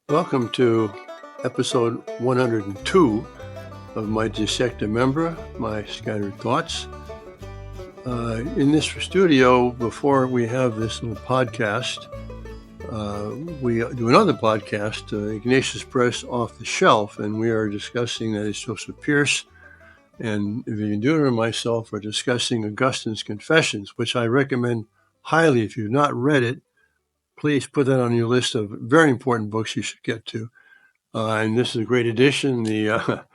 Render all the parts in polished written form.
Welcome to episode 102 of my Dissecta Membra, my scattered thoughts. In this studio, before we have this little podcast, we do another podcast, Ignatius Press Off the Shelf, and we are discussing, that is Joseph Pierce and Vivian Duner and myself are discussing Augustine's Confessions, which I recommend highly. If you've not read it, please put that on your list of very important books you should get to. And this is a great edition, the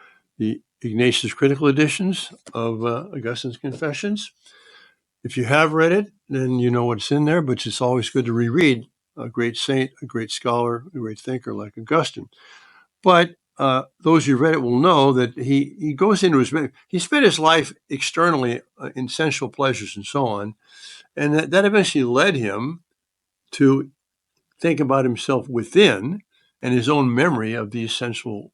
Ignatius Critical Editions of Augustine's Confessions. If you have read it, then you know what's in there, but it's always good to reread a great saint, a great scholar, a great thinker like Augustine. But those who read it will know that he goes into he spent his life externally in sensual pleasures and so on, and that eventually led him to think about himself within and his own memory of these sensual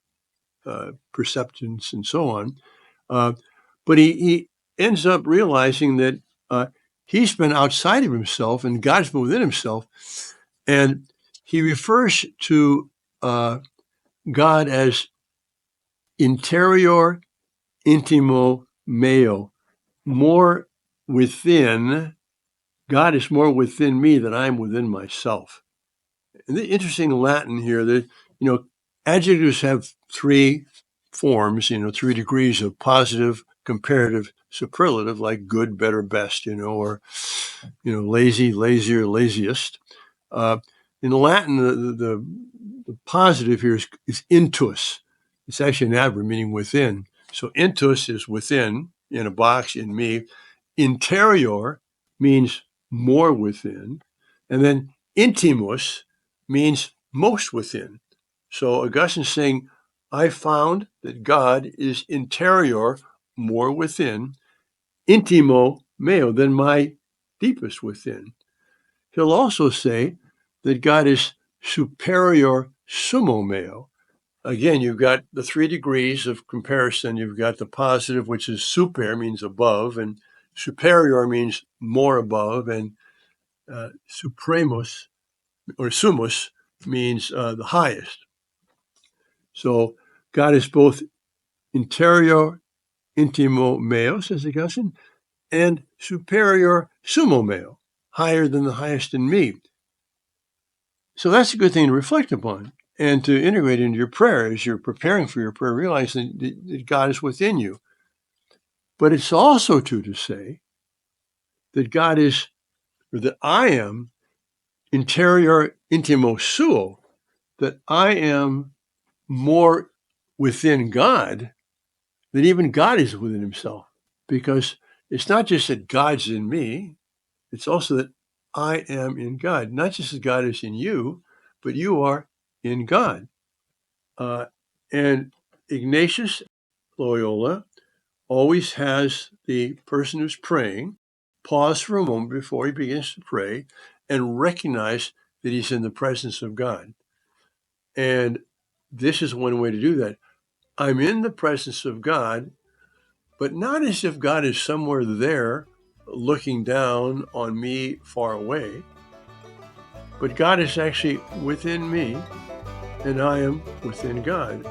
perceptions and so on. But he ends up realizing that he's been outside of himself and God's been within himself. And he refers to God as interior intimo meo, more within. God is more within me than I am within myself. And the interesting Latin here that, adjectives have three forms, 3 degrees of positive, comparative, superlative, like good, better, best, or, lazy, lazier, laziest. In Latin, the positive here is intus. It's actually an adverb meaning within. So intus is within, in a box, in me. Interior means more within. And then intimus means most within. So Augustine's saying, I found that God is interior, more within, intimo meo, than my deepest within. He'll also say that God is superior summo meo. Again, you've got the 3 degrees of comparison. You've got the positive, which is super, means above, and superior means more above, and supremus or summus means the highest. So God is both interior intimo meo, says Augustine, and superior summo meo, higher than the highest in me. So that's a good thing to reflect upon and to integrate into your prayer as you're preparing for your prayer, realizing that God is within you. But it's also true to say that God is, or that I am, interior intimo suo, that I am more within God than even God is within himself. Because it's not just that God's in me, it's also that I am in God. Not just that God is in you, but you are in God. And Ignatius Loyola always has the person who's praying pause for a moment before he begins to pray and recognize that he's in the presence of God. And this is one way to do that. I'm in the presence of God, but not as if God is somewhere there looking down on me far away, but God is actually within me and I am within God.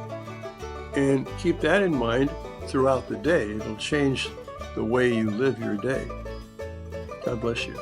And keep that in mind throughout the day. It'll change the way you live your day. God bless you.